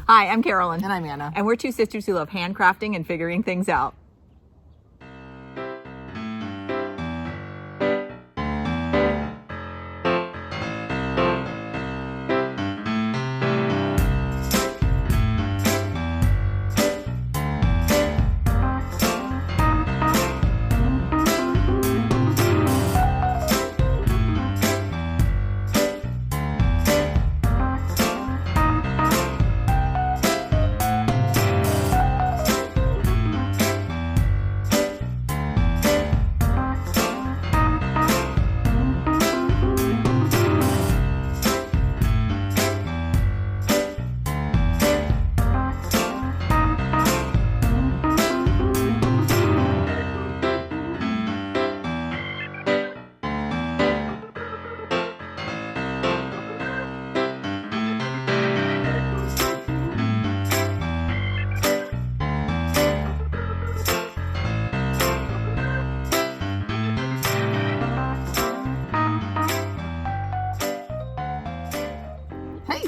Hi, I'm Carolyn. And I'm Anna. And we're two sisters who love handcrafting and figuring things out.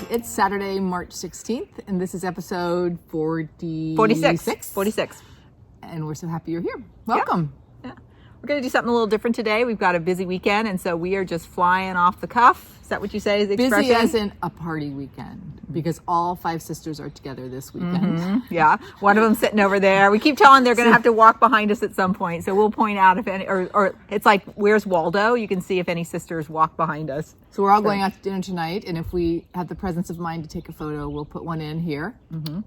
It's Saturday, March 16th, and this is episode 46. 46. And we're so happy you're here. Welcome. Yeah. We're going to do something a little different today. We've got a busy weekend, and so we are just flying off the cuff. Is that what you say is the expression? Busy as in a party weekend, because all 5 sisters are together this weekend. Mm-hmm. Yeah. One of them sitting over there. We keep telling them they're going to have to walk behind us at some point, so we'll point out if any, or it's like, where's Waldo? You can see if any sisters walk behind us. So we're all going out to dinner tonight, and if we have the presence of mind to take a photo, we'll put one in here. Mm-hmm.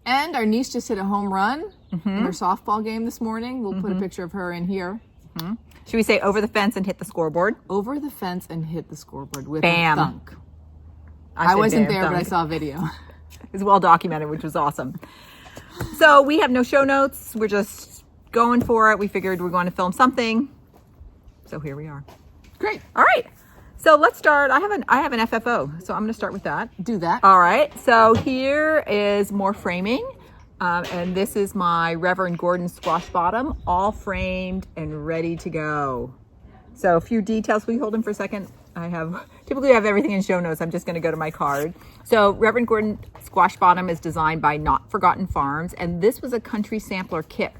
And our niece just hit a home run in her softball game this morning. We'll put a picture of her in here. Mm-hmm. Should we say over the fence and hit the scoreboard? Over the fence and hit the scoreboard with Bam. a thunk. I wasn't there, but I saw a video. It's well documented, which was awesome. So we have no show notes. We're just going for it. We figured we're going to film something. So here we are. Great. All right. So let's start. I have an FFO, so I'm going to start with that. Do that. All right. So here is more framing. And this is my Reverend Gourdon Squashbottom, all framed and ready to go. So a few details. Will you hold them for a second? Typically I have everything in show notes. I'm just going to go to my card. So Reverend Gourdon Squashbottom is designed by Not Forgotten Farms. And this was a country sampler kit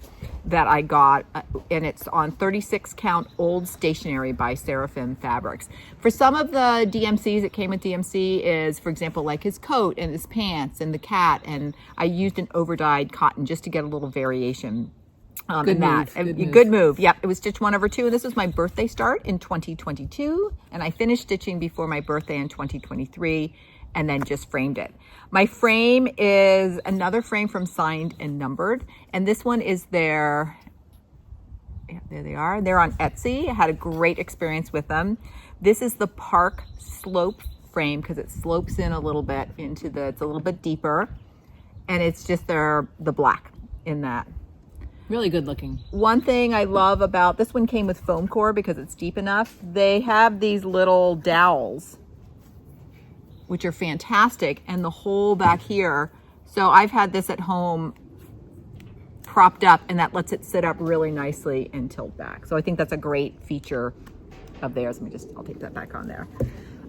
that I got. And it's on 36 count old stationery by Seraphim Fabrics. For some of the DMCs that came with DMC is, for example, like his coat and his pants and the cat. And I used an overdyed cotton just to get a little variation. Good move. Yep. It was stitch 1/2. This was my birthday start in 2022. And I finished stitching before my birthday in 2023 and then just framed it. My frame is another frame from Signed and Numbered. And this one is there they are. They're on Etsy. I had a great experience with them. This is the Park Slope frame because it slopes in a little bit it's a little bit deeper. And it's just the black in that. Really good looking. One thing I love about this one came with foam core because it's deep enough. They have these little dowels, which are fantastic, and the hole back here. So I've had this at home propped up, and that lets it sit up really nicely and tilt back. So I think that's a great feature of theirs. I'll take that back on there.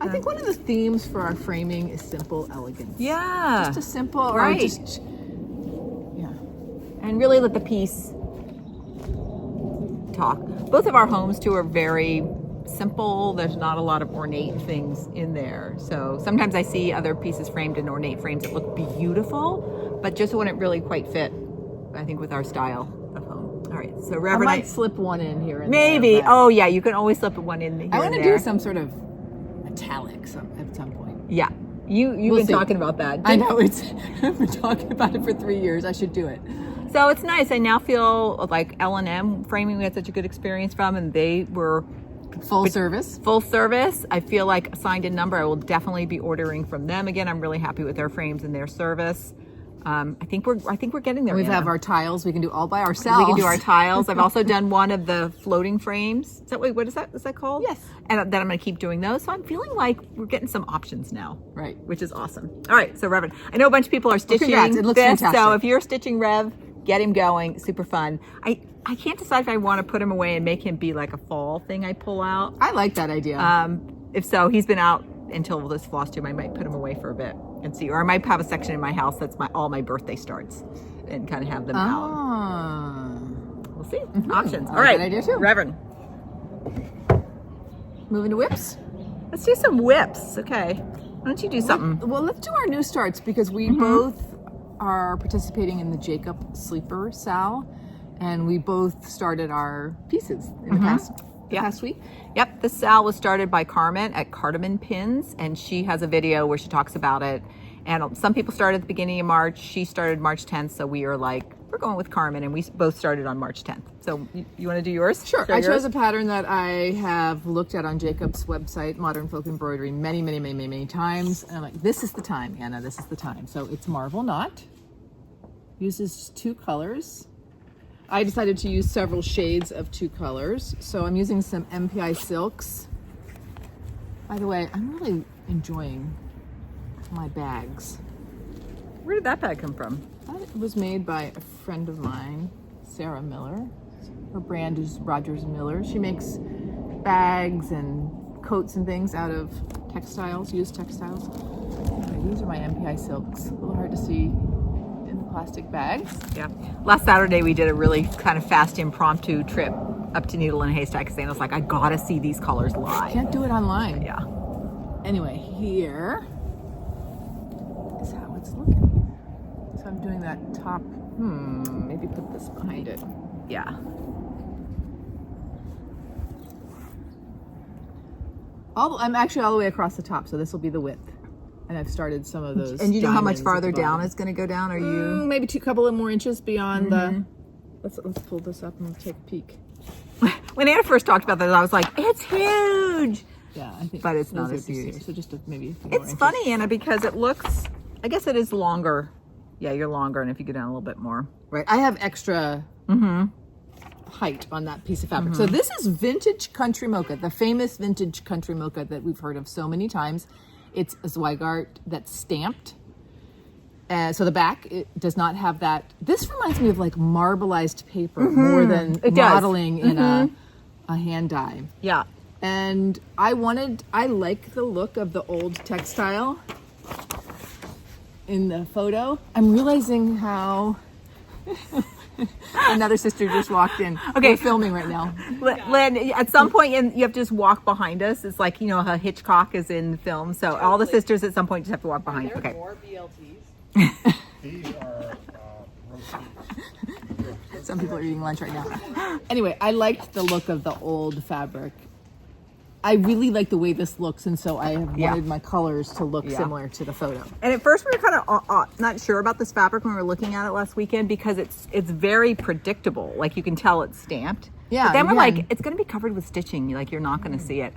I think one of the themes for our framing is simple elegance. Yeah. Just a simple, right. Or just, yeah. And really let the piece talk. Both of our homes too are very simple. There's not a lot of ornate things in there. So sometimes I see other pieces framed in ornate frames that look beautiful, but just wouldn't really quite fit, I think, with our style of home. All right, so Reverend, I might slip one in here. And maybe. There, Oh yeah, you can always slip one in here. I want to do some sort of metallic at some point. Yeah, you've been talking about that. I know I've been talking about it for 3 years. I should do it. So it's nice. I now feel like L&M framing we had such a good experience from, and they were full service. I feel like Signed and Number. I will definitely be ordering from them again. I'm really happy with their frames and their service. I think we're getting there. We have our tiles. We can do all by ourselves. We can do our tiles. I've also done one of the floating frames. What is that? Is that called? Yes. And then I'm going to keep doing those. So I'm feeling like we're getting some options now. Right. Which is awesome. All right. So Reverend, I know a bunch of people are stitching It looks this. fantastic. So if you're stitching Rev, get him going. Super fun. I can't decide if I want to put him away and make him be like a fall thing I pull out. I like that idea. If so, he's been out until this FlossTube. I might put him away for a bit. and see. Or I might have a section in my house that's all my birthday starts and kind of have them out. We'll see. Options. All right. Good idea too. Reverend. Moving to whips. Let's do some whips. Okay. Why don't you do something? Well, let's do our new starts because we both are participating in the Jacob Sleeper Sal, and we both started our pieces in the past week. Yep. The sal was started by Carmen at Cardamenpins, and she has a video where she talks about it. And some people started at the beginning of March. She started March 10th, so we are like, we're going with Carmen, and we both started on March 10th. So you want to do yours? Sure. I chose a pattern that I have looked at on Jacob's website, Modern Folk Embroidery, many times. And I'm like, this is the time, Anna, this is the time. So it's Marvel Knot. Uses 2 colors. I decided to use several shades of 2 colors. So I'm using some MPI silks. By the way, I'm really enjoying my bags. Where did that bag come from? It was made by a friend of mine, Sarah Miller. Her brand is Rogers & Miller. She makes bags and coats and things out of textiles, used textiles. Okay, these are my MPI silks. A little hard to see in the plastic bags. Yeah. Last Saturday we did a really kind of fast impromptu trip up to Needle and Haystack because Anna's like, I gotta see these colors live. Can't do it online. Yeah. Anyway, here is how it's looking. So I'm doing that top, maybe put this behind it. Yeah. I'm actually all the way across the top, so this will be the width. And I've started some of those. And you know how much diamonds at farther the bottom. down it's going to go down? Are you? Maybe a couple of more inches beyond the. Let's pull this up and take a peek. When Anna first talked about that, I was like, it's huge. Yeah, I think. But it's not those as are just huge. here, so just maybe a few more It's inches. funny, Anna, because it looks, I guess it is longer. Yeah, you're longer. And if you go down a little bit more. Right. I have extra height on that piece of fabric. So this is vintage country mocha, the famous vintage country mocha that we've heard of so many times. It's a Zweigart that's stamped. So the back, it does not have that. This reminds me of like marbleized paper more than modeling in a hand dye. Yeah. And I like the look of the old textile in the photo. I'm realizing how another sister just walked in. Okay, we're filming right now. Lynn, at some point you have to just walk behind us. It's like, you know, how Hitchcock is in film. So all the sisters at some point just have to walk behind. Okay. More BLTs. These are roasted. Some people are eating lunch right now. Anyway, I liked the look of the old fabric. I really like the way this looks, and so I have wanted my colors to look similar to the photo. And at first we were kind of not sure about this fabric when we were looking at it last weekend because it's very predictable. Like you can tell it's stamped. Yeah. But then we're again, like, it's going to be covered with stitching. Like you're not going to see it.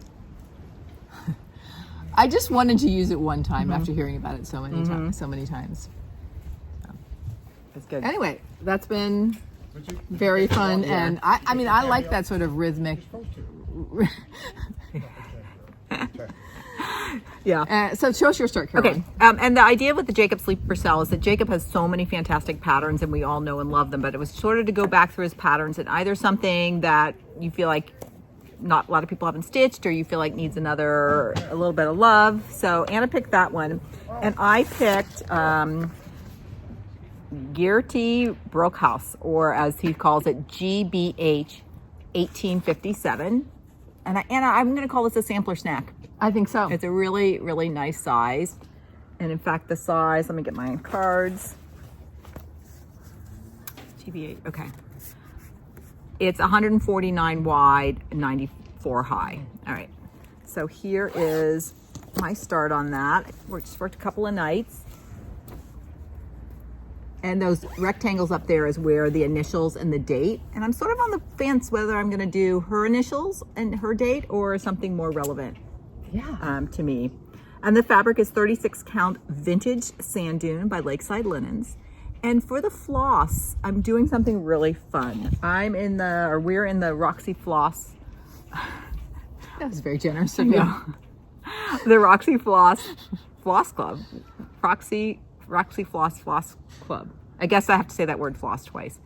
I just wanted to use it one time after hearing about it so many times. It's good. Anyway, that's been very fun, and I mean I like that sort of rhythmic. Yeah. So show us your start, Carolyn. Okay. And the idea with the Jacob Sleeper Cell is that Jacob has so many fantastic patterns and we all know and love them, but it was sort of to go back through his patterns and either something that you feel like not a lot of people haven't stitched or you feel like needs a little bit of love. So Anna picked that one and I picked Gertie Broekhuis, or as he calls it, GBH 1857. And Anna, I'm going to call this a sampler snack. I think so. It's a really, really nice size. And in fact, the size, let me get my cards. GBH, okay. It's 149 wide, 94 high. All right. So here is my start on that. We just worked a couple of nights. And those rectangles up there is where the initials and the date. And I'm sort of on the fence whether I'm going to do her initials and her date or something more relevant to me. And the fabric is 36 count vintage sand dune by Lakeside Linens. And for the floss, I'm doing something really fun. We're in the Roxy Floss. That was very generous of you. The Roxy Floss Club. Roxy Floss Club. I guess I have to say that word floss twice.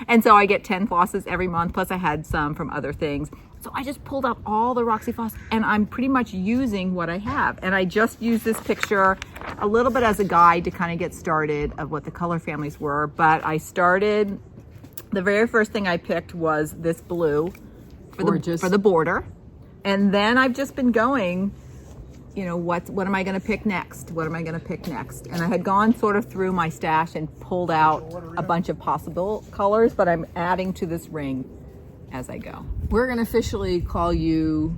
And so I get 10 flosses every month, plus I had some from other things. So I just pulled out all the Roxy Floss and I'm pretty much using what I have. And I just used this picture a little bit as a guide to kind of get started of what the color families were. But I started, the very first thing I picked was this blue for the border. And then I've just been going, you know, what am I going to pick next? What am I going to pick next? And I had gone sort of through my stash and pulled out a bunch of possible colors, but I'm adding to this ring as I go. We're going to officially call you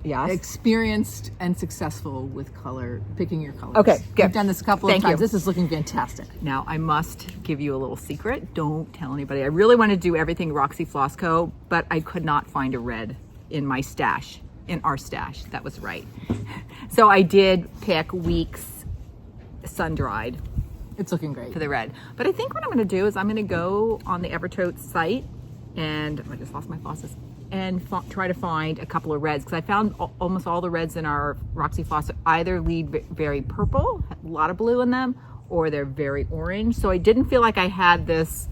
Yes. experienced and successful with color, picking your colors. Okay, good. We've done this a couple of Thank times. you. This is looking fantastic. Now I must give you a little secret. Don't tell anybody. I really want to do everything Roxy Floss Co., but I could not find a red in my stash, in our stash. That was right. So I did pick Weeks sun-dried It's looking great. for the red. But I think what I'm going to do is I'm going to go on the Evertote site and I just lost my flosses and try to find a couple of reds because I found almost all the reds in our Roxy Floss either lead very purple, have a lot of blue in them, or they're very orange. So I didn't feel like I had this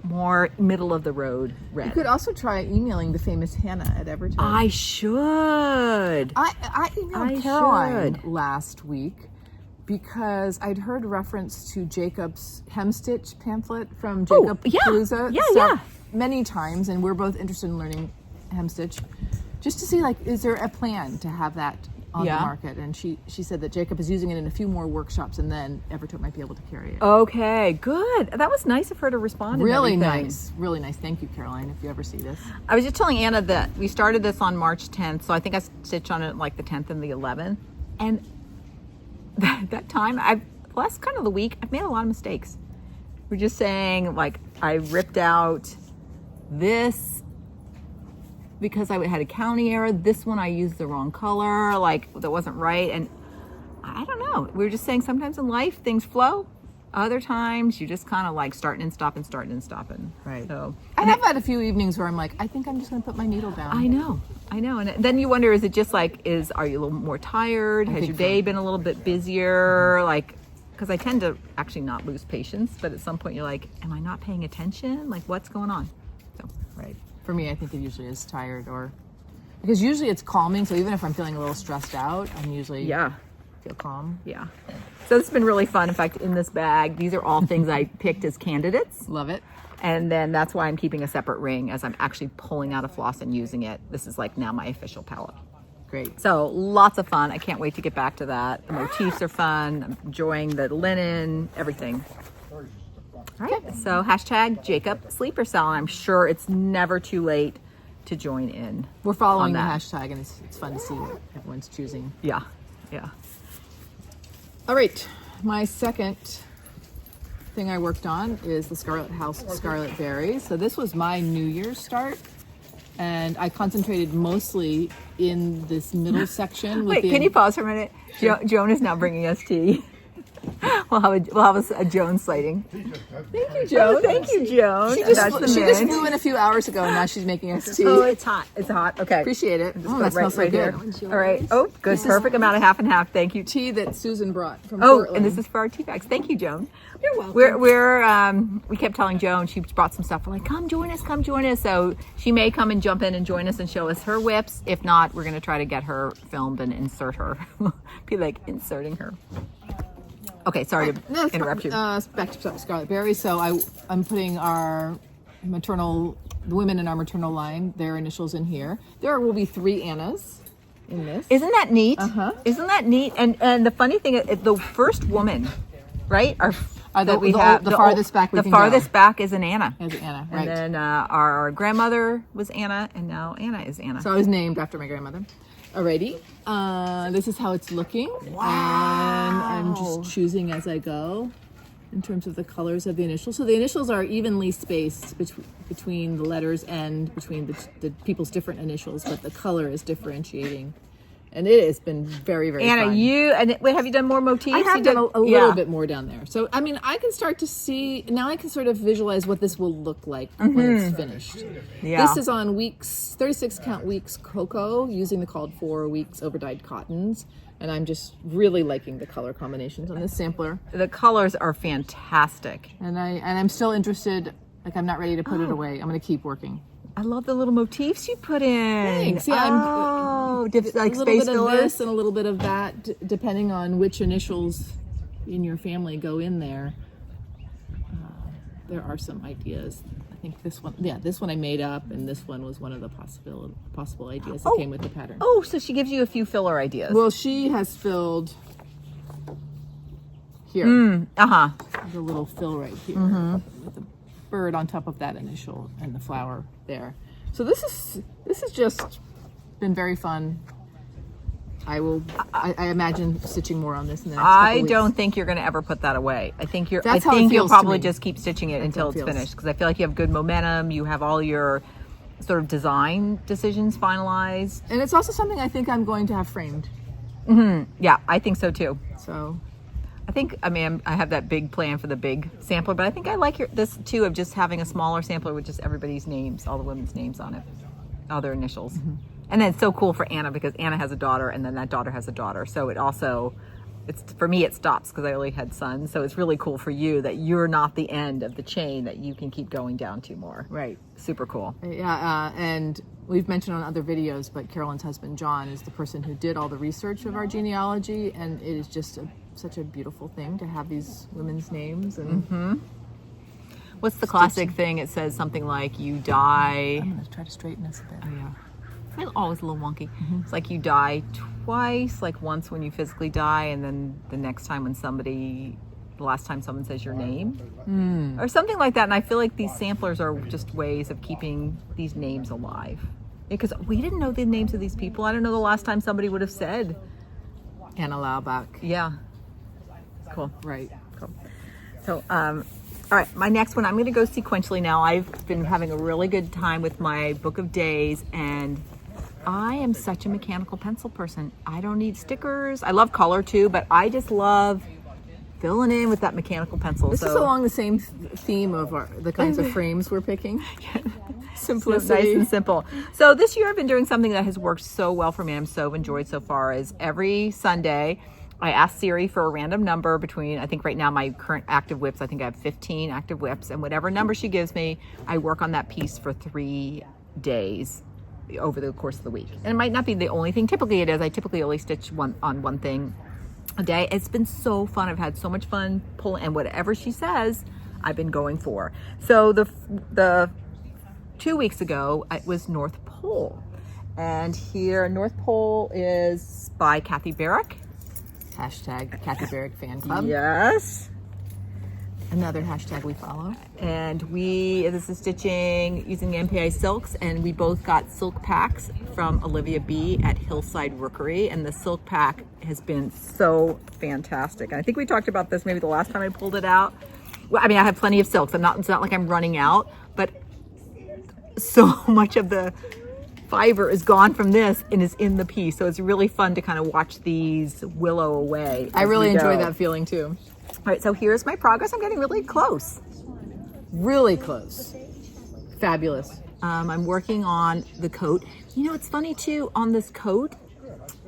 more middle of the road red. You could also try emailing the famous Hannah at Everton. I should. I emailed I Caroline should. last week because I'd heard reference to Jacob's hemstitch pamphlet from Jacob yeah. Palooza Yeah. many times, and we're both interested in learning hemstitch, just to see, like, is there a plan to have that on the market? And she said that Jacob is using it in a few more workshops, and then Everton might be able to carry it. Okay, good. That was nice of her to respond. and Really everything. nice, really nice. Thank you, Caroline, if you ever see this. I was just telling Anna that we started this on March 10th, so I think I stitched on it like the 10th and the 11th. And that time, last kind of the week, I've made a lot of mistakes. We're just saying, like, I ripped out this because I had a counting error. This one I used the wrong color, like that wasn't right. And I don't know. We were just saying sometimes in life things flow. Other times you just kind of like starting and stopping, starting and stopping. Right. So I have had a few evenings where I'm like, I think I'm just going to put my needle down. I know. And then you wonder, is it just like, are you a little more tired? Has think your so. day been a little bit busier? Like, because I tend to actually not lose patience, but at some point you're like, am I not paying attention? Like, what's going on? So, Right. For me, I think it usually is tired, or because usually it's calming. So even if I'm feeling a little stressed out, I'm usually feel calm. Yeah. So it's been really fun. In fact, in this bag, these are all things I picked as candidates. Love it. And then that's why I'm keeping a separate ring as I'm actually pulling out a floss and using it. This is like now my official palette. Great. So lots of fun. I can't wait to get back to that. The motifs are fun. I'm enjoying the linen, everything. All right. So hashtag Jacob Sleeper Cell. And I'm sure it's never too late to join in. We're following the on that. hashtag, and it's fun to see what everyone's choosing. Yeah. All right. My second thing I worked on is the Scarlet House Scarlet Berries. So this was my New Year's start, and I concentrated mostly in this middle section. Wait, can you pause for a minute? Joan is now bringing us tea. We'll have a Joan sighting. Thank you, Joan. Thank you, Joan. She That's the just mint. flew in a few hours ago, and now she's making us tea. Oh, it's hot. It's hot. Okay. Appreciate it. Just Oh, put that smells so here. good. All right. Oh, good. Perfect amount of half and half. Thank you. Tea that Susan brought from Oh, Portland. and this is for our tea bags. Thank you, Joan. You're welcome. We kept telling Joan, she brought some stuff. We're like, come join us. So she may come and jump in and join us and show us her whips. If not, we're going to try to get her filmed and insert her. Be like inserting her. Okay, sorry to interrupt you. Back to Scarlet Berry. So I'm putting the women in our maternal line, their initials in here. There will be 3 Annas in this. Isn't that neat? Uh-huh. Isn't that neat? And the funny thing is, the first woman, right? The farthest back we The can farthest go. back is an Anna. As Anna, right. And then our grandmother was Anna, and now Anna is Anna. So I was named after my grandmother. Alrighty. This is how it's looking. Wow. And I'm just choosing as I go in terms of the colors of the initials. So the initials are evenly spaced between the letters and between the people's different initials, but the color is differentiating. And it has been very, very Anna, fun. wait, have you done more motifs? I have You done did- a little bit more down there. So, I mean, I can start to see, now I can sort of visualize what this will look like when it's finished. Yeah. This is on 36 count weeks cocoa, using the called for weeks overdyed cottons. And I'm just really liking the color combinations on this sampler. The colors are fantastic. And I'm still interested, like I'm not ready to put it away. I'm going to keep working. I love the little motifs you put in. Thanks. Yeah, oh, like a little space bit fillers. of this and a little bit of that, depending on which initials in your family go in there. There are some ideas. I think this one I made up, and this one was one of the possible ideas that came with the pattern. Oh, so she gives you a few filler ideas. Well, she has filled here. The little fill right here with the bird on top of that initial and the flower there. So this has just been very fun. I imagine stitching more on this in the next couple weeks. don't think you're going to ever put that away. I think you'll feels probably to me. just keep stitching it until it's finished, because I feel like you have good momentum. You have all your sort of design decisions finalized. And it's also something I think I'm going to have framed. Yeah, I think so too. So I have that big plan for the big sampler, but I think I like this too, of just having a smaller sampler with just everybody's names, all the women's names on it, all their initials. And then it's so cool for Anna, because Anna has a daughter, and then that daughter has a daughter. So for me, it stops because I only had sons. So it's really cool for you that you're not the end of the chain, that you can keep going down to more. right. Super cool. Yeah, and we've mentioned on other videos, but Carolyn's husband, John, is the person who did all the research of our genealogy, and it is just such a beautiful thing to have these women's names. And What's the classic thing? It says something like, you die... I'm going to try to straighten this a bit. Oh, yeah. It's always a little wonky. It's like you die twice, like once when you physically die, and then the next time when the last time someone says your name, or something like that. And I feel like these samplers are just ways of keeping these names alive, because we didn't know the names of these people. I don't know the last time somebody would have said Anna Laubach. Yeah. Cool. Right. Cool. So, all right, my next one, I'm going to go sequentially now. I've been having a really good time with my book of days, and I am such a mechanical pencil person. I don't need stickers. I love color too, but I just love filling in with that mechanical pencil. This is along the same theme of the kinds of frames we're picking. Simplicity. Nice and simple. So this year I've been doing something that has worked so well for me. I'm so enjoyed so far. Is every Sunday I ask Siri for a random number between, I think right now my current active whips, I think I have 15 active whips, and whatever number she gives me, I work on that piece for 3 days over the course of the week. And it might not be the only thing. Typically it is. I typically only stitch one thing a day. It's been so fun. I've had so much fun pulling, and whatever she says, I've been going for. So the 2 weeks ago, it was North Pole. And here, North Pole is by Kathy Barrick. Hashtag Kathy Barrick Fan Club. Yes. Another hashtag we follow. And this is stitching using the MPI silks, and we both got silk packs from Olivia B at Hillside Rookery, and the silk pack has been so fantastic. And I think we talked about this maybe the last time I pulled it out. Well, I mean, I have plenty of silks. It's not like I'm running out, but so much of the fiber is gone from this and is in the piece. So it's really fun to kind of watch these willow away. I really enjoy that feeling too. All right, so here's my progress. I'm getting really close. Really close. Fabulous. I'm working on the coat. You know, it's funny too, on this coat.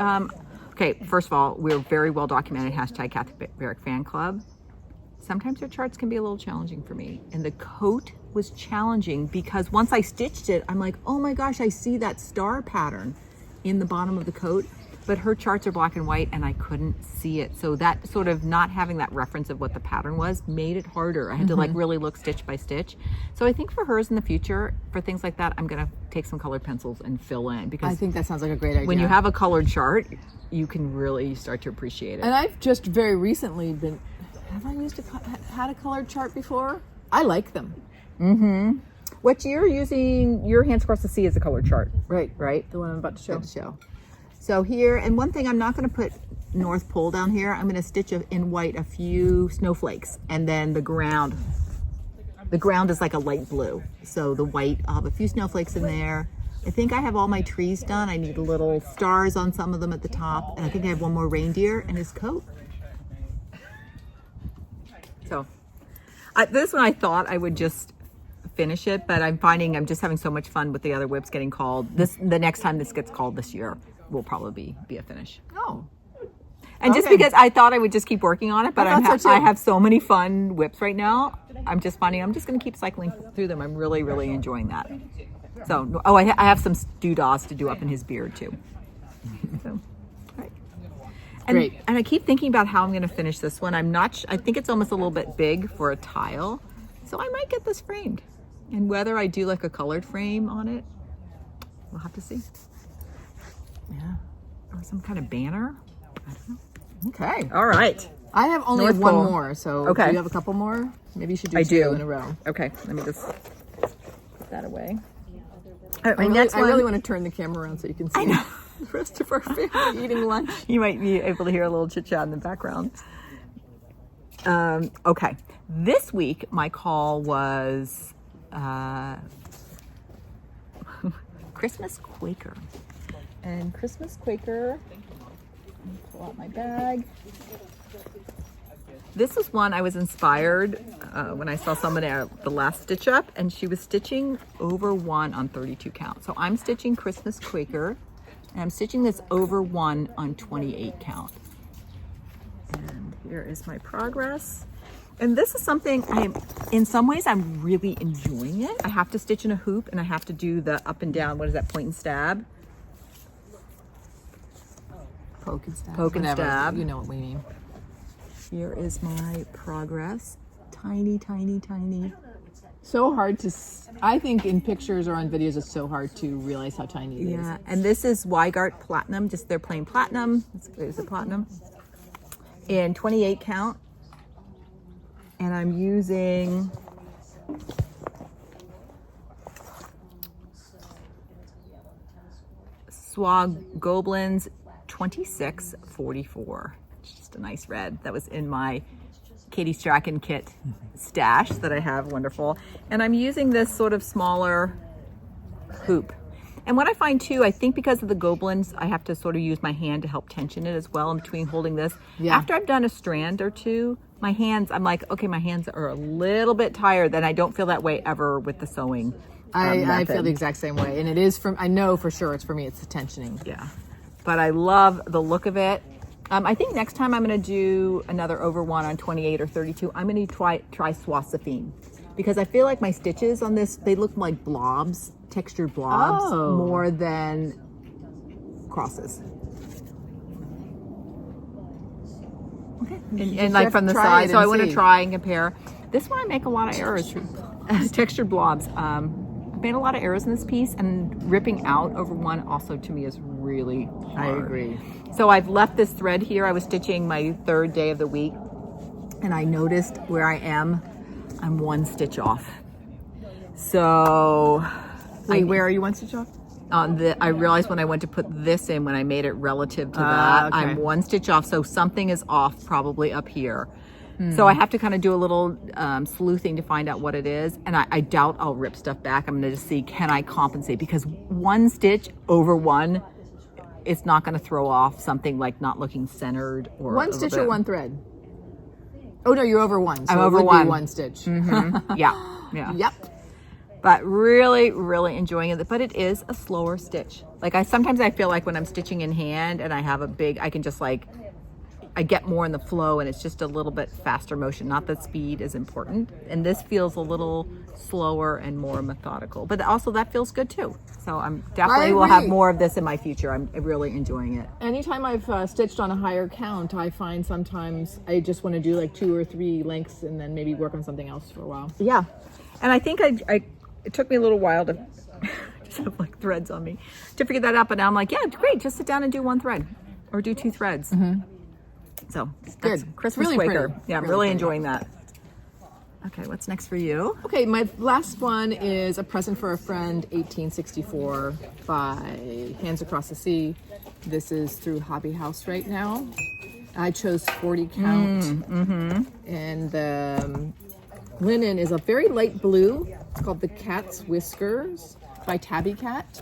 Okay, first of all, we're very well documented, hashtag Kathy Barrick Fan Club. Sometimes your charts can be a little challenging for me. And the coat was challenging because once I stitched it, I'm like, oh my gosh, I see that star pattern in the bottom of the coat. But her charts are black and white and I couldn't see it. So that sort of not having that reference of what the pattern was made it harder. I had to like really look stitch by stitch. So I think for hers in the future, for things like that, I'm gonna take some colored pencils and fill in, because I think that sounds like a great idea. when you have a colored chart, you can really start to appreciate it. And I've just very recently have I had a colored chart before? I like them. Mm-hmm. What you're using, your Hands Across the Sea is a colored chart. Right. Right? The one I'm about to show. So here, and one thing, I'm not going to put North Pole down here. I'm going to stitch in white a few snowflakes, and then the ground is like a light blue. So the white, I'll have a few snowflakes in there. I think I have all my trees done. I need little stars on some of them at the top, and I think I have one more reindeer and his coat. So this one I thought I would just finish it, but I'm finding I'm just having so much fun with the other whips getting called. The next time this gets called this year will probably be a finish. Oh. And just because I thought I would just keep working on it, but I have so many fun whips right now. I'm just finding I'm just going to keep cycling through them. I'm really, really enjoying that. So, oh, I have some doodads to do up in his beard too. So, right. Great. And I keep thinking about how I'm going to finish this one. I'm not. I think it's almost a little bit big for a tile, so I might get this framed. And whether I do like a colored frame on it, we'll have to see. Yeah. Or some kind of banner. I don't know. Okay. All right. I have only North one Pole. more, so Okay. do you have a couple more? Maybe you should do I two do. in a row. Okay. Let me just put that away. I really want to turn the camera around so you can see the rest of our family eating lunch. You might be able to hear a little chit chat in the background. Okay. This week, my call was Christmas Quaker. And Christmas Quaker, let me pull out my bag. This is one I was inspired when I saw someone at the last stitch up, and she was stitching over 1 on 32 count. So I'm stitching Christmas Quaker, and I'm stitching this over 1 on 28 count. And here is my progress. And this is something in some ways I'm really enjoying it. I have to stitch in a hoop and I have to do the up and down, what is that, point and stab? Poke and stab. Poke and Whatever. stab. You know what we mean. Here is my progress. Tiny, tiny, tiny. So hard to, I think in pictures or on videos, it's so hard to realize how tiny it is. Yeah, and this is Weigart Platinum, just their plain platinum. There's the platinum. In 28 count. And I'm using Swag Goblins 2644. It's just a nice red. That was in my Katie Strachan kit stash that I have, wonderful. And I'm using this sort of smaller hoop. And what I find too, I think because of the goblins, I have to sort of use my hand to help tension it as well in between holding this. Yeah. After I've done a strand or two, my hands, I'm like, okay, my hands are a little bit tired, and I don't feel that way ever with the sewing. I feel the exact same way. And it is from, I know for sure it's for me, it's the tensioning. Yeah. But I love the look of it. I think next time I'm going to do another over 1 on 28 or 32. I'm going to try Swassifine, because I feel like my stitches on this, they look like blobs, textured blobs, more than crosses. Okay. And like from the side, so I want to try and compare. This one I make a lot of errors. Textured blobs. I made a lot of errors in this piece, and ripping out over 1 also to me is really hard. I agree. So I've left this thread here. I was stitching my 3rd day of the week, and I noticed where I am, I'm 1 stitch off. So Wait, where are you 1 stitch off? I realized when I went to put this in, when I made it relative to that, okay. I'm 1 stitch off. So something is off probably up here. So I have to kind of do a little sleuthing to find out what it is. And I doubt I'll rip stuff back. I'm going to just see, can I compensate? Because 1 stitch over 1, it's not going to throw off something like not looking centered. Or 1 stitch or 1 thread? Oh no, you're over 1. So I'm over it would 1. be 1 stitch. Yeah. Yep. But really, really enjoying it. But it is a slower stitch. Like sometimes I feel like when I'm stitching in hand and I have a big, I can just like, I get more in the flow, and it's just a little bit faster motion. Not that speed is important. And this feels a little slower and more methodical. But also that feels good too. So I'm definitely will have more of this in my future. I'm really enjoying it. Anytime I've stitched on a higher count, I find sometimes I just want to do like 2 or 3 lengths and then maybe work on something else for a while. Yeah. And I think it took me a little while to just have like threads on me to figure that out. But now I'm like, yeah, great. Just sit down and do 1 thread or do 2 threads. So that's Good. Christmas Really Quaker. pretty. Yeah, I'm really enjoying that. Okay, what's next for you? Okay, my last one is A Present for a Friend, 1864 by Hands Across the Sea. This is through Hobby House right now. I chose 40 count. And the linen is a very light blue. It's called The Cat's Whiskers by Tabby Cat.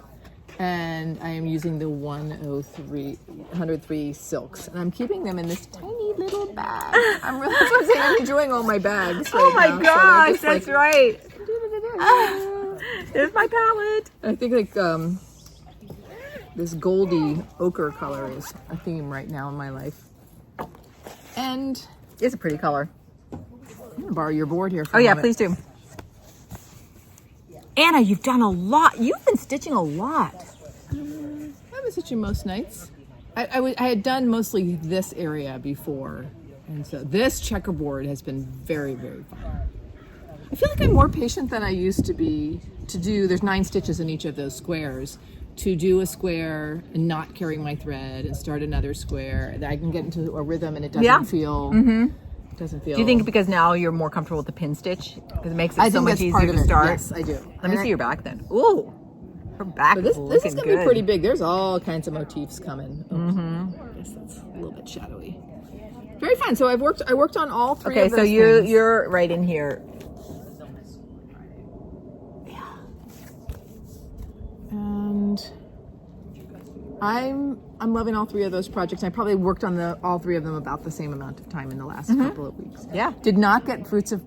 And I am using the 103 silks. And I'm keeping them in this tiny little bag. I'm enjoying all my bags right Oh my now. gosh, So that's right. There's my palette. I think like this goldy ochre color is a theme right now in my life. And It's a pretty color. I'm gonna borrow your board here for Oh a yeah, moment. please do. Anna, you've done a lot. You've been stitching a lot. I've been stitching most nights. I had done mostly this area before, and so this checkerboard has been very, very fun. I feel like I'm more patient than I used to be to do. There's 9 stitches in each of those squares. To do a square and not carrying my thread and start another square, that I can get into a rhythm and it doesn't feel. Doesn't feel. Do you think because now you're more comfortable with the pin stitch because it makes it so much easier to start? Yes, I do. Let me see your back then. Ooh, her back is looking this is gonna good. be pretty big. There's all kinds of motifs coming. I guess that's a little bit shadowy. Very fun. So I worked on all 3 Okay, of those so things. you're right in here. And I'm loving all 3 of those projects. I probably worked on all 3 of them about the same amount of time in the last couple of weeks. Yeah. Did not get fruits of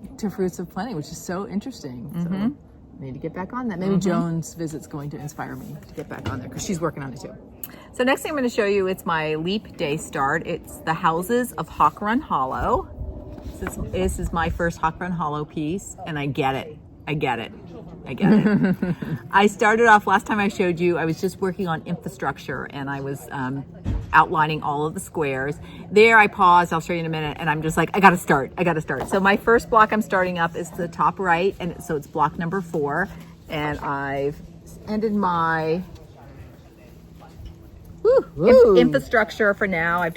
plenty, which is so interesting. So I need to get back on that. Maybe Joan's visit's going to inspire me to get back on there because she's working on it too. So next thing I'm going to show you, it's my Leap Day start. It's the Houses of Hawk Run Hollow. This is my first Hawk Run Hollow piece, and I get it. I get it. I started off, last time I showed you, I was just working on infrastructure and I was outlining all of the squares. There I paused, I'll show you in a minute, and I'm just like, I gotta start. So my first block I'm starting up is the top right, and so it's block number 4, and I've ended my infrastructure for now. I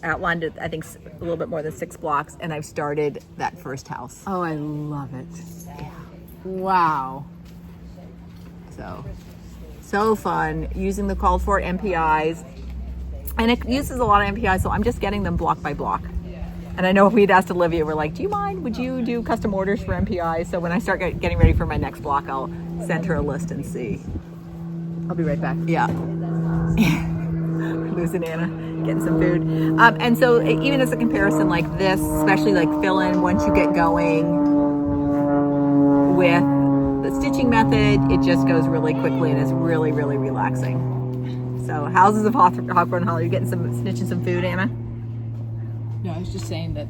outlined it, I think, a little bit more than 6 blocks, and I've started that first house. Oh, I love it. Yeah. Wow. So fun using the called for MPIs, and it uses a lot of MPIs, so I'm just getting them block by block. And I know we'd asked Olivia, we're like, do you mind, would you do custom orders for MPIs? So when I start getting ready for my next block, I'll send her a list and see. I'll be right back. Yeah. Losing Anna, getting some food. And so even as a comparison like this, especially like fill in once you get going with the stitching method, it just goes really quickly and is really, really relaxing. So Houses of Hawk Run Hollow, you getting snitching some food, Anna? No, I was just saying that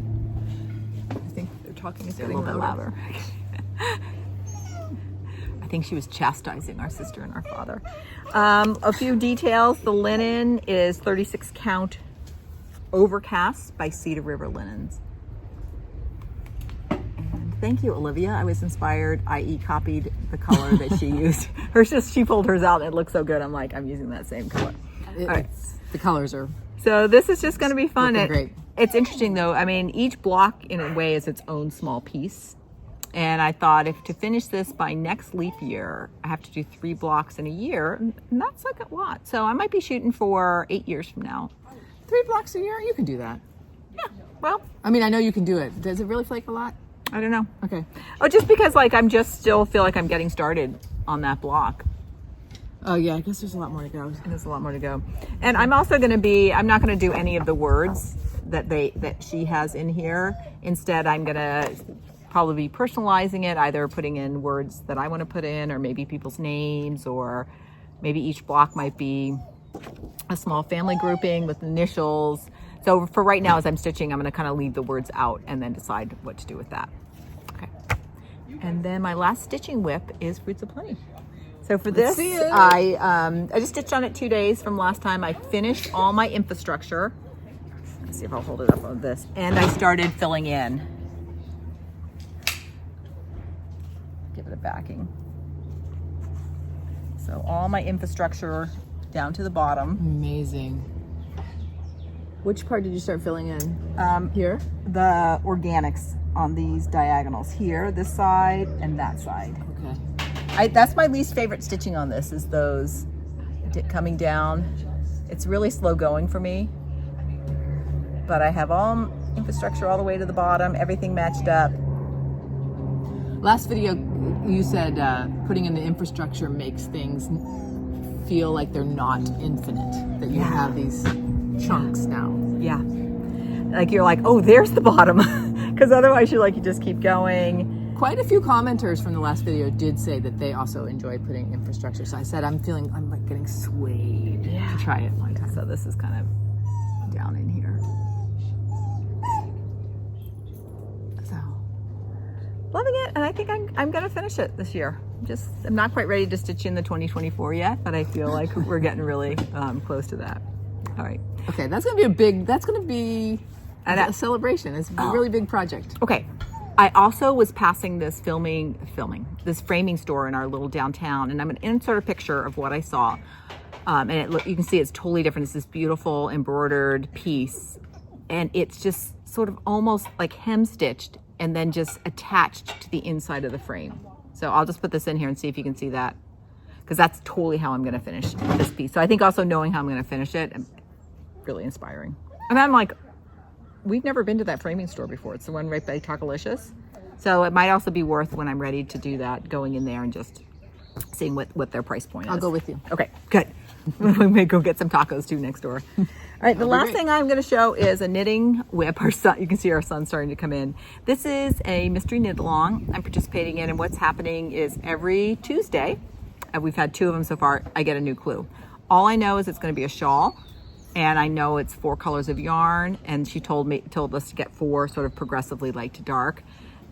I think they're talking a little bit louder. I think she was chastising our sister and our father. A few details. The linen is 36 count overcast by Cedar River Linens. Thank you, Olivia. I was inspired, i.e. copied the color that she used. She pulled hers out and it looked so good. I'm like, I'm using that same color. All right. The colors are. So this is just going to be fun. Great. It's interesting though. I mean, each block in a way is its own small piece. And I thought to finish this by next leap year, I have to do 3 blocks in a year. And that's like a lot. So I might be shooting for 8 years from now. 3 blocks a year? You can do that. Yeah. Well, I mean, I know you can do it. Does it really flake a lot? I don't know. Okay. Oh, just because like I'm just still feel like I'm getting started on that block. Oh yeah, I guess there's a lot more to go. There's a lot more to go. And I'm also going to I'm not going to do any of the words that she has in here. Instead, I'm going to probably be personalizing it, either putting in words that I want to put in, or maybe people's names, or maybe each block might be a small family grouping with initials. So for right now, as I'm stitching, I'm going to kind of leave the words out and then decide what to do with that. Okay. And then my last stitching whip is Fruits of Plenty. So for this, I just stitched on it 2 days from last time. I finished all my infrastructure. Let's see if I'll hold it up on this. And I started filling in. Give it a backing. So all my infrastructure down to the bottom. Amazing. Which part did you start filling in? Here? The organics on these diagonals here, this side and that side. Okay. That's my least favorite stitching on this, is those coming down. It's really slow going for me, but I have all infrastructure all the way to the bottom, everything matched up. Last video, you said putting in the infrastructure makes things feel like they're not infinite, that you have these chunks now. Yeah. Like you're like, oh, there's the bottom. Because otherwise you just keep going. Quite a few commenters from the last video did say that they also enjoy putting infrastructure. So I said, I'm like getting swayed to try it one time. So this is kind of down in here. So loving it. And I think I'm going to finish it this year. I'm not quite ready to stitch in the 2024 yet, but I feel like we're getting really close to that. All right. Okay, that's gonna be a celebration. It's a really big project. Okay. I also was passing this this framing store in our little downtown, and I'm going to insert a picture of what I saw. And you can see it's totally different. It's this beautiful embroidered piece, and it's just sort of almost like hem stitched and then just attached to the inside of the frame. So I'll just put this in here and see if you can see that, because that's totally how I'm going to finish this piece. So I think also knowing how I'm going to finish it, really inspiring. And I'm like, we've never been to that framing store before. It's the one right by Talkalicious. So it might also be worth, when I'm ready to do that, going in there and just seeing what their price point is. I'll go with you. Okay, good. We may go get some tacos too next door. All right, the last thing I'm going to show is a knitting whip. Our son, you can see our son starting to come in. This is a mystery knit along I'm participating in, and what's happening is every Tuesday, and we've had 2 of them so far, I get a new clue. All I know is it's going to be a shawl, and I know it's 4 colors of yarn, and she told us to get 4 sort of progressively light to dark.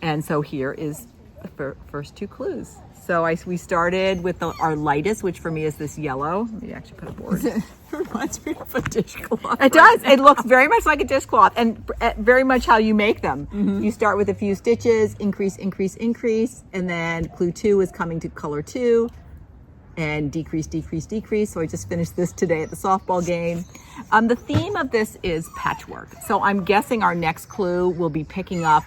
And so here is the first 2 clues. So we started with our lightest, which for me is this yellow. Let me actually put a board. It reminds me of a dishcloth. It does. It looks very much like a dishcloth, and very much how you make them. You start with a few stitches, increase, increase, increase, and then clue 2 is coming to color 2, and decrease, decrease, decrease. So I just finished this today at the softball game. The theme of this is patchwork. So I'm guessing our next clue will be picking up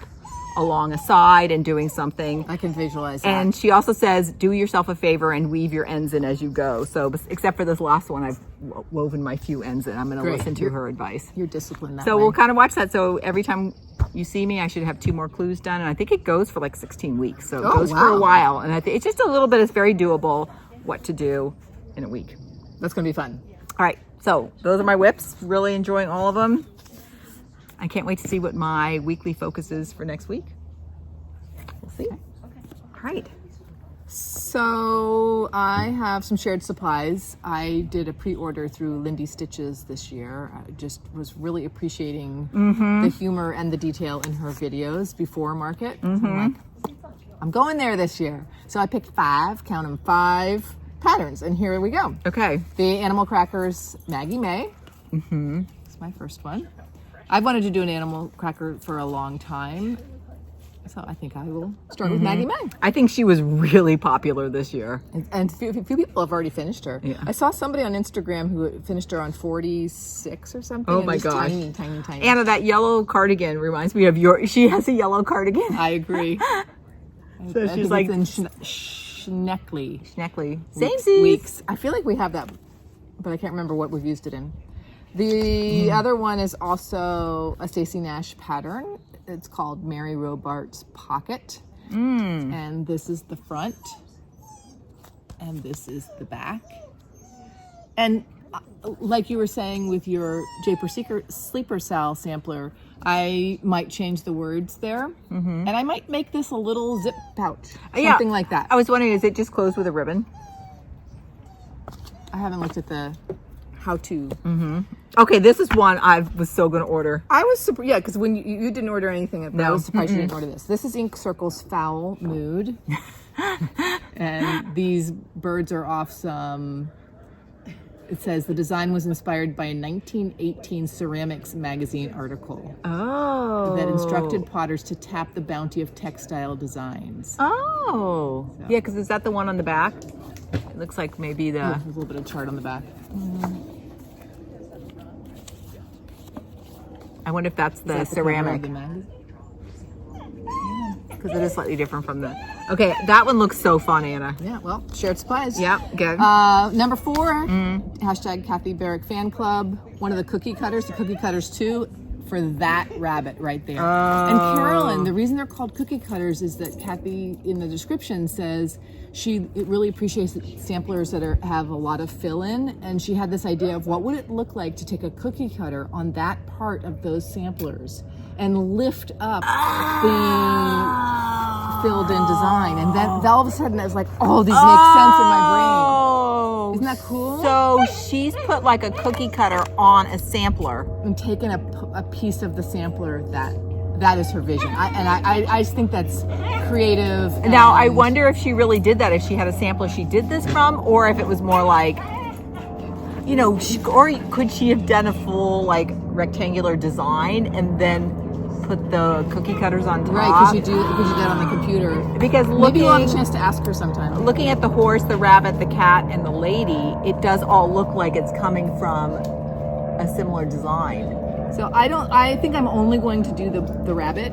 along a side and doing something. I can visualize that. And she also says, do yourself a favor and weave your ends in as you go. So except for this last one, I've woven my few ends in. I'm going to listen to her advice. You're disciplined that So way. we'll kind of watch that. So every time you see me, I should have 2 more clues done. And I think it goes for like 16 weeks. So it goes for a while. And I think it's just a little bit, it's very doable what to do in a week. That's going to be fun. All right. So those are my whips. Really enjoying all of them. I can't wait to see what my weekly focus is for next week. We'll see. Okay. All right. So I have some shared supplies. I did a pre-order through Lindy Stitches this year. I just was really appreciating the humor and the detail in her videos before market. So I'm like, I'm going there this year. So I picked 5, count them, 5 patterns, and here we go. Okay. The Animal Crackers Maggie May. It's my first one. I've wanted to do an animal cracker for a long time, so I think I will start with Maggie May. I think she was really popular this year. And few people have already finished her. Yeah. I saw somebody on Instagram who finished her on 46 or something. Oh and my just gosh. Tiny, tiny, tiny. Anna, that yellow cardigan reminds me of she has a yellow cardigan. I agree. So she's like Schneckly. Same Weeks. I feel like we have that, but I can't remember what we've used it in. The other one is also a Stacey Nash pattern. It's called Mary Robart's Pocket. And this is the front. And this is the back. And like you were saying with your Japer Sleeper Sal sampler, I might change the words there. And I might make this a little zip pouch. Something like that. I was wondering, is it just closed with a ribbon? I haven't looked at the how-to. Okay, this is one I was so going to order. I was surprised, yeah, because when you didn't order anything, I was surprised you didn't order this. This is Ink Circle's Foul Mood. And these birds are off some, it says the design was inspired by a 1918 ceramics magazine article that instructed potters to tap the bounty of textile designs. Oh. So. Yeah, because is that the one on the back? It looks like maybe the... There's a little bit of chart on the back. I wonder if that's the ceramic. Because it is slightly different from the... Okay, that one looks so fun, Anna. Yeah, well, shared supplies. Yeah, good. Number 4, hashtag Kathy Barrick Fan Club. One of the cookie cutters, the Cookie Cutters 2, for that rabbit right there. And Carolyn, the reason they're called cookie cutters is that Kathy, in the description, says it really appreciates samplers that have a lot of fill-in, and she had this idea of what would it look like to take a cookie cutter on that part of those samplers and lift up the filled-in design. And then all of a sudden, I was like, oh, these make sense in my brain. Isn't that cool? So she's put like a cookie cutter on a sampler. And taken a piece of the sampler that is her vision. I just think that's creative. Now, I and- wonder if she really did that, if she had a sampler she did this from, or if it was more like, you know, or could she have done a full like rectangular design and then put the cookie cutters on top? Right, could you do that on the computer? Because Maybe you'll have a chance to ask her sometime. looking at the horse, the rabbit, the cat, and the lady, it does all look like it's coming from a similar design. So I think I'm only going to do the rabbit,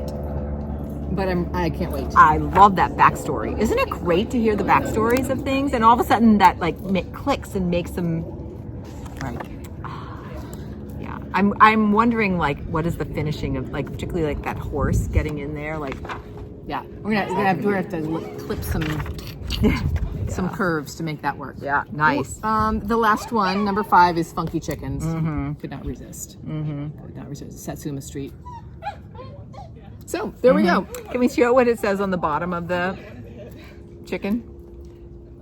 but I can't wait. I love that backstory. Isn't it great to hear the backstories of things? And all of a sudden that like clicks and makes them Right. yeah. I'm wondering like what is the finishing of like particularly like that horse getting in there like Yeah, we're gonna have to clip some curves to make that work. yeah, nice. The last one, number 5, is Funky Chickens. Could not resist. Could not resist. Satsuma Street. So there we go. Can we show what it says on the bottom of the chicken?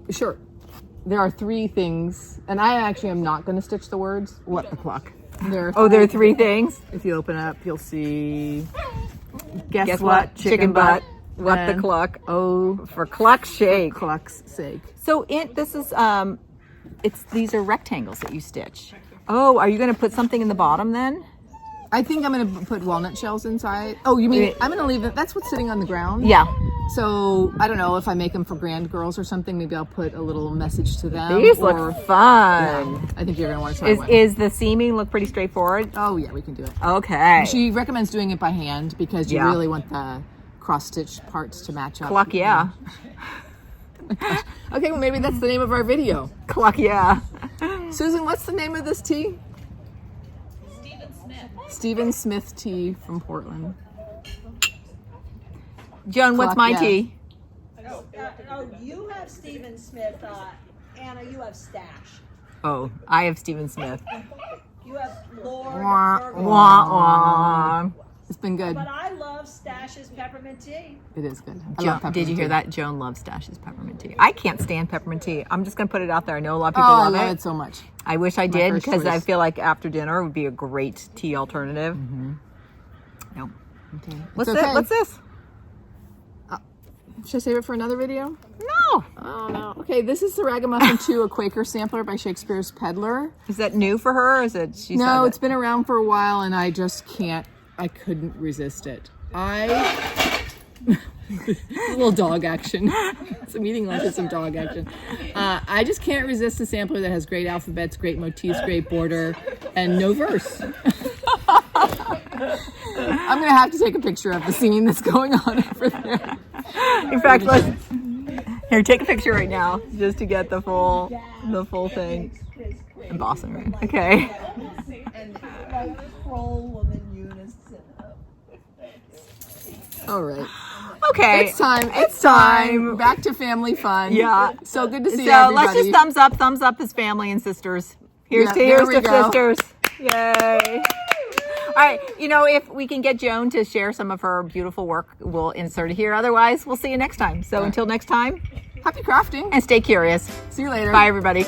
Sure. There are 3 things, and I actually am not going to stitch the words. What the cluck? There There are 3 things. If you open up, you'll see. Guess what? Chicken butt. What the and cluck? Oh, For cluck shake. Cluck's sake. So this is these are rectangles that you stitch. Oh, are you going to put something in the bottom then? I think I'm going to put walnut shells inside. Oh, you mean I'm going to leave it? That's what's sitting on the ground? Yeah. So I don't know if I make them for grand girls or something. Maybe I'll put a little message to them. These or- look fun. Yeah, I think you're going to want to try one. Is the seaming look pretty straightforward? Oh yeah, we can do it. Okay. She recommends doing it by hand because you Yeah. really want the cross-stitch parts to match up. Cluck, yeah. Okay, well maybe that's the name of our video. Cluck, yeah. Susan, what's the name of this tea? Stephen Smith tea from Portland. Joan, what's Cluck, my yeah. tea? You have Stephen Smith. Anna, you have Stash. Oh, I have Stephen Smith. You have Lord. Wah, Burgundy. wah, wah. It's been good. But I love Stash's peppermint tea. It is good. I Joan, love peppermint did you hear tea. that? Joan loves Stash's peppermint tea. I can't stand peppermint tea. I'm just going to put it out there. I know a lot of Oh, people I love love it. it so much. I wish I did first because I choice. feel like after dinner would be a great tea alternative. No. Okay. What's It's okay. this? What's this? Should I save it for another video? No. Oh no. Okay, this is the Ragamuffin 2, a Quaker sampler by Shakespeare's Peddler. Is that new for her? Or is it? She No, said it's been around for a while and I just can't, I couldn't resist it. a little dog action. Some eating lunch with some dog action. I just can't resist a sampler that has great alphabets, great motifs, great border, and no verse. I'm gonna have to take a picture of the scene that's going on over there. In fact, let's here take a picture right now just to get the full thing. Embossing, right? Okay. All right. Okay. It's time. It's time. Back to family fun. Yeah. So good to see So everybody. let's just thumbs up as family and sisters. Here's Yeah, to there we go. sisters. Yay. All right, you know, if we can get Joan to share some of her beautiful work, we'll insert it here. Otherwise, we'll see you next time. So until next time, Happy crafting. and stay curious. See you later. Bye, everybody.